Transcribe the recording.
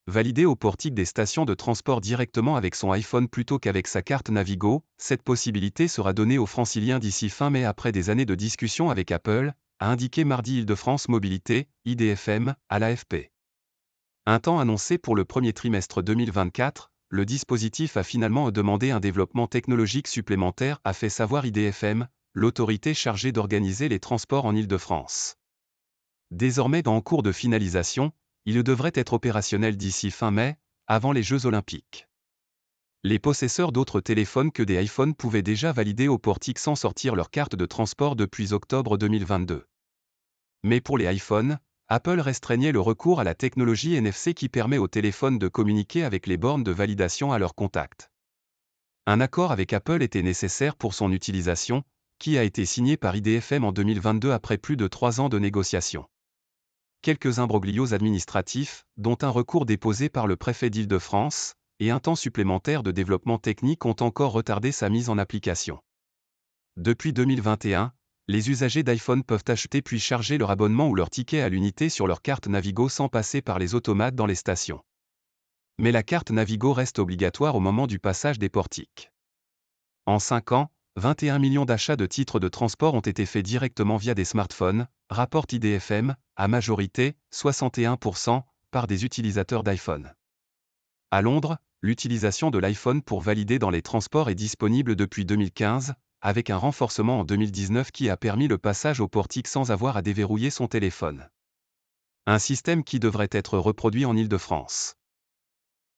Valider au portique des stations de transport directement avec son iPhone plutôt qu'avec sa carte Navigo, cette possibilité sera donnée aux franciliens d'ici fin mai après des années de discussions avec Apple, a indiqué mardi Île-de-France Mobilité, IDFM, à l'AFP. Un temps annoncé pour le premier trimestre 2024, le dispositif a finalement demandé un développement technologique supplémentaire, a fait savoir IDFM, l'autorité chargée d'organiser les transports en Île-de-France. Désormais en cours de finalisation, il devrait être opérationnel d'ici fin mai, avant les Jeux Olympiques. Les possesseurs d'autres téléphones que des iPhones pouvaient déjà valider au portique sans sortir leur carte de transport depuis octobre 2022. Mais pour les iPhones, Apple restreignait le recours à la technologie NFC qui permet aux téléphones de communiquer avec les bornes de validation à leur contact. Un accord avec Apple était nécessaire pour son utilisation, qui a été signé par IDFM en 2022 après plus de 3 ans de négociations. Quelques imbroglios administratifs, dont un recours déposé par le préfet d'Île-de-France, et un temps supplémentaire de développement technique ont encore retardé sa mise en application. Depuis 2021, les usagers d'iPhone peuvent acheter puis charger leur abonnement ou leur ticket à l'unité sur leur carte Navigo sans passer par les automates dans les stations. Mais la carte Navigo reste obligatoire au moment du passage des portiques. En 5 ans, 21 millions d'achats de titres de transport ont été faits directement via des smartphones, rapporte IDFM, à majorité, 61%, par des utilisateurs d'iPhone. À Londres, l'utilisation de l'iPhone pour valider dans les transports est disponible depuis 2015, avec un renforcement en 2019 qui a permis le passage au portique sans avoir à déverrouiller son téléphone. Un système qui devrait être reproduit en Île-de-France.